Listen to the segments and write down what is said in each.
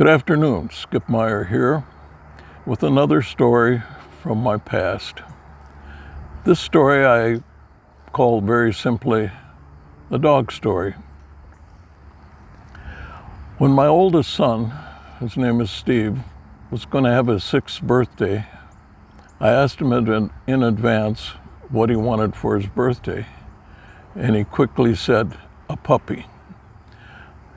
Good afternoon, Skip Meyer here with another story from my past. This story I called very simply the dog story. When my oldest son, his name is Steve, was going to have his 6th birthday, I asked him in advance what he wanted for his birthday, and he quickly said, a puppy.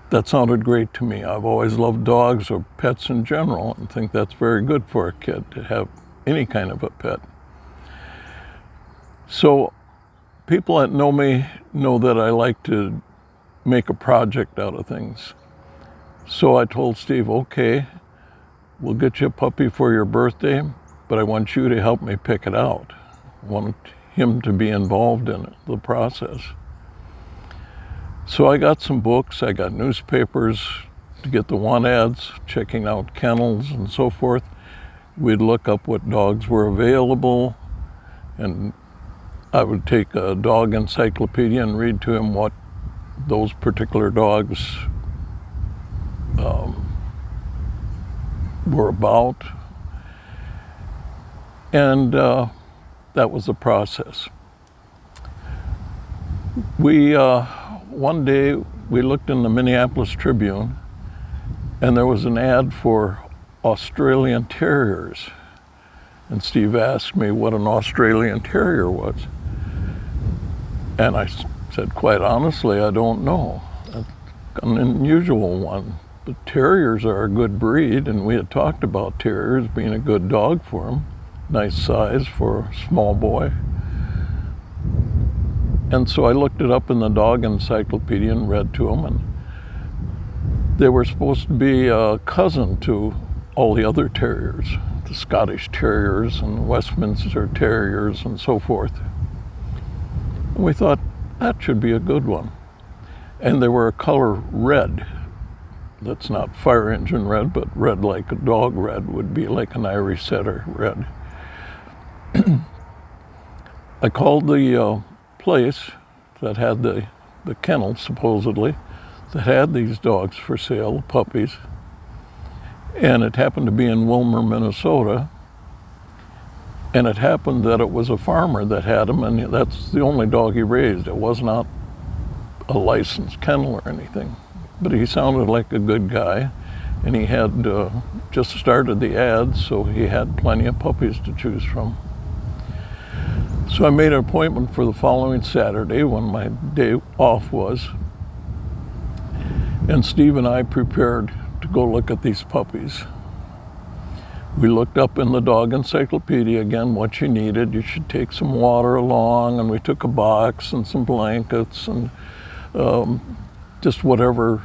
That sounded great to me. I've always loved dogs or pets in general and think that's very good for a kid to have any kind of a pet. So people that know me know that I like to make a project out of things. So I told Steve, okay, we'll get you a puppy for your birthday, but I want you to help me pick it out. I want him to be involved in it, the process. So I got some books, I got newspapers to get the want ads, checking out kennels and so forth. We'd look up what dogs were available, and I would take a dog encyclopedia and read to him what those particular dogs were about. And that was the process. One day we looked in the Minneapolis Tribune and there was an ad for Australian Terriers. And Steve asked me what an Australian Terrier was. And I said, quite honestly, I don't know. That's an unusual one. But terriers are a good breed, and we had talked about terriers being a good dog for him. Nice size for a small boy. And so I looked it up in the dog encyclopedia and read to them, and they were supposed to be a cousin to all the other terriers, the Scottish Terriers and Westminster Terriers and so forth. And we thought, that should be a good one. And they were a color red. That's not fire engine red, but red like a dog red would be like an Irish setter red. I called the place that had the kennel, supposedly, that had these dogs for sale, puppies, and it happened to be in Wilmer, Minnesota, and it happened that it was a farmer that had them, and that's the only dog he raised. It was not a licensed kennel or anything, but he sounded like a good guy, and he had just started the ads, so he had plenty of puppies to choose from. So I made an appointment for the following Saturday when my day off was, and Steve and I prepared to go look at these puppies. We looked up in the dog encyclopedia again what you needed. You should take some water along, and we took a box and some blankets and just whatever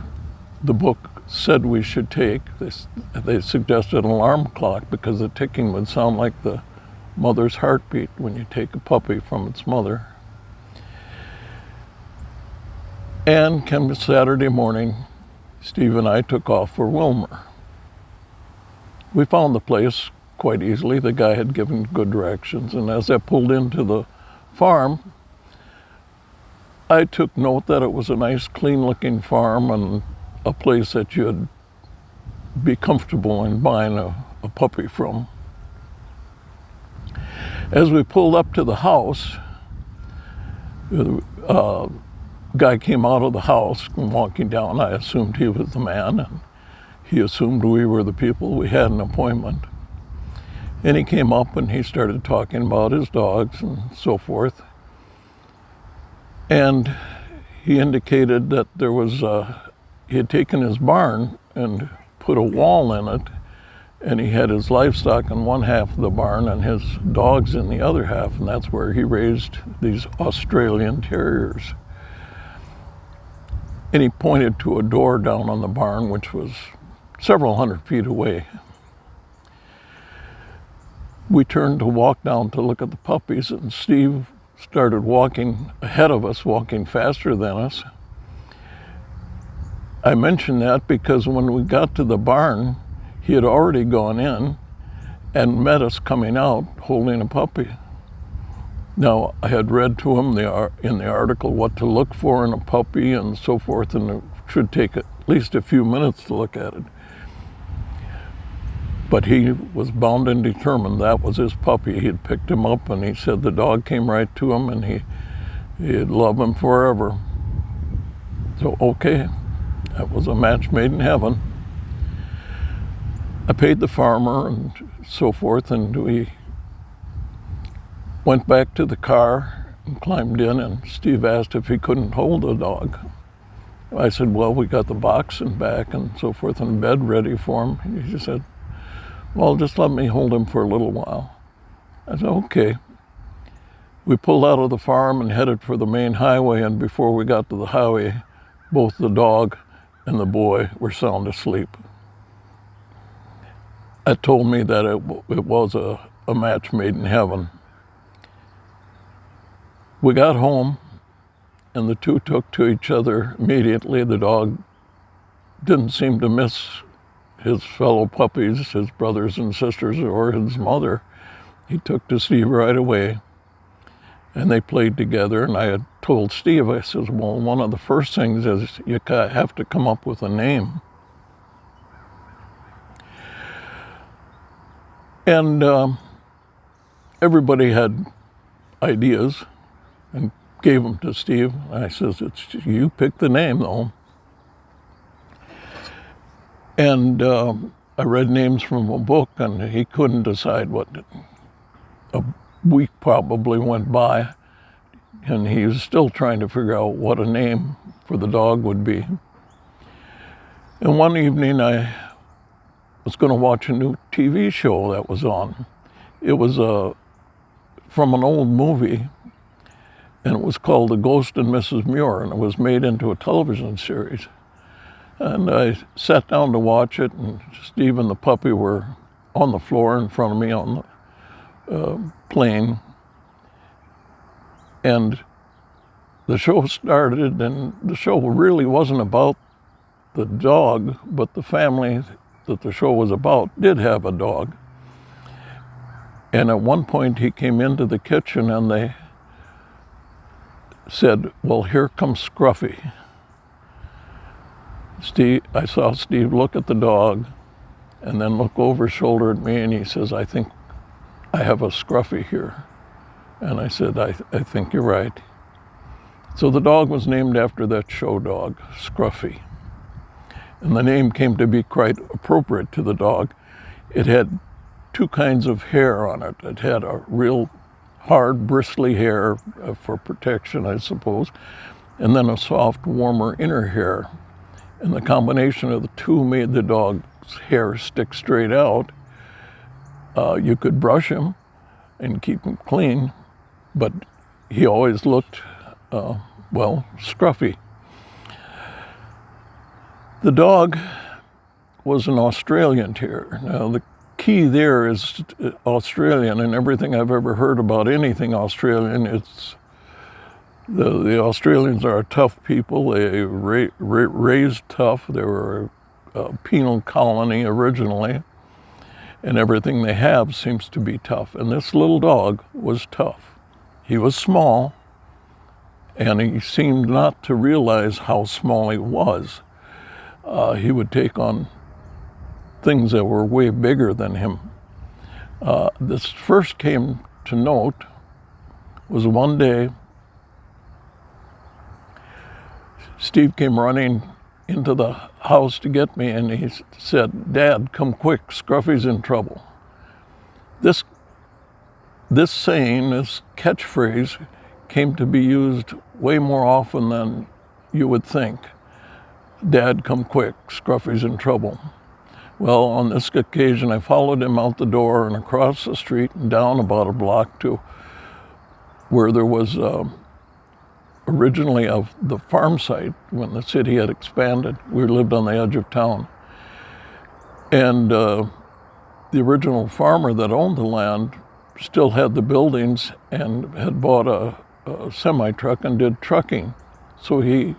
the book said we should take. They suggested an alarm clock because the ticking would sound like the mother's heartbeat when you take a puppy from its mother. And come Saturday morning, Steve and I took off for Wilmer. We found the place quite easily. The guy had given good directions, and as I pulled into the farm, I took note that it was a nice, clean-looking farm and a place that you'd be comfortable in buying a puppy from. As we pulled up to the house, the guy came out of the house and walking down. I assumed he was the man, and he assumed we were the people. We had an appointment. And he came up and he started talking about his dogs and so forth. And he indicated that there was, he had taken his barn and put a wall in it, and he had his livestock in one half of the barn and his dogs in the other half, and that's where he raised these Australian Terriers. And he pointed to a door down on the barn, which was several hundred feet away. We turned to walk down to look at the puppies, and Steve started walking ahead of us, walking faster than us. I mention that because when we got to the barn, he had already gone in and met us coming out holding a puppy. Now, I had read to him in the article what to look for in a puppy and so forth, and it should take at least a few minutes to look at it. But he was bound and determined that was his puppy. He had picked him up, and he said the dog came right to him, and he'd love him forever. So, okay, that was a match made in heaven. I paid the farmer and so forth, and we went back to the car and climbed in, and Steve asked if he couldn't hold the dog. I said, well, we got the box and back and so forth and bed ready for him. And he said, well, just let me hold him for a little while. I said, okay. We pulled out of the farm and headed for the main highway, and before we got to the highway, both the dog and the boy were sound asleep. That told me that it was a match made in heaven. We got home, and the two took to each other immediately. The dog didn't seem to miss his fellow puppies, his brothers and sisters, or his mother. He took to Steve right away, and they played together. And I had told Steve, I said, well, one of the first things is you have to come up with a name. And everybody had ideas and gave them to Steve. I says, you pick the name, though. And I read names from a book, and he couldn't decide what. A week probably went by, and he was still trying to figure out what a name for the dog would be. And one evening I was going to watch a new TV show that was on. It was from an old movie, and it was called The Ghost and Mrs. Muir, and it was made into a television series. And I sat down to watch it, and Steve and the puppy were on the floor in front of me on the plane. And the show started, and the show really wasn't about the dog, but the family that the show was about did have a dog. And at one point he came into the kitchen, and they said, well, here comes Scruffy. I saw Steve look at the dog and then look over his shoulder at me, and he says, I think I have a Scruffy here. And I said, I think you're right. So the dog was named after that show dog, Scruffy. And the name came to be quite appropriate to the dog. It had two kinds of hair on it. It had a real hard, bristly hair for protection, I suppose, and then a soft, warmer inner hair. And the combination of the two made the dog's hair stick straight out. You could brush him and keep him clean, but he always looked, scruffy. The dog was an Australian terrier. Now, the key there is Australian, and everything I've ever heard about anything Australian, it's the Australians are a tough people. They raised tough. They were a penal colony originally, and everything they have seems to be tough. And this little dog was tough. He was small, and he seemed not to realize how small he was. He would take on things that were way bigger than him. This first came to note was one day Steve came running into the house to get me, and he said, Dad, come quick, Scruffy's in trouble. This saying, this catchphrase, came to be used way more often than you would think. Dad, come quick, Scruffy's in trouble. Well, on this occasion, I followed him out the door and across the street and down about a block to where there was originally of the farm site when the city had expanded. We lived on the edge of town. And the original farmer that owned the land still had the buildings and had bought a semi-truck and did trucking. So he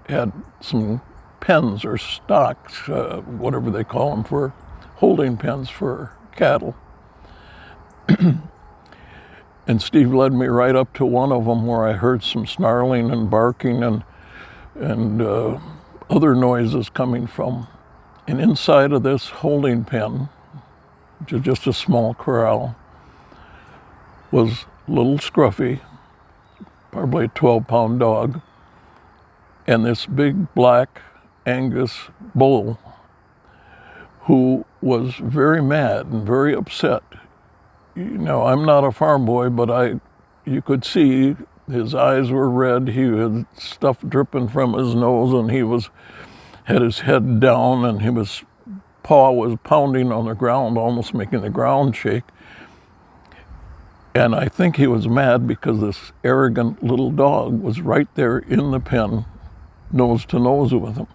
had some pens or stocks, whatever they call them, for holding pens for cattle. And Steve led me right up to one of them where I heard some snarling and barking and other noises coming from. And inside of this holding pen which is just a small corral, was little Scruffy, probably a 12-pound dog, and this big black Angus bull who was very mad and very upset. I'm not a farm boy, but you could see his eyes were red. He had stuff dripping from his nose, and he had his head down, and his paw was pounding on the ground, almost making the ground shake. And I think he was mad because this arrogant little dog was right there in the pen, nose to nose with him.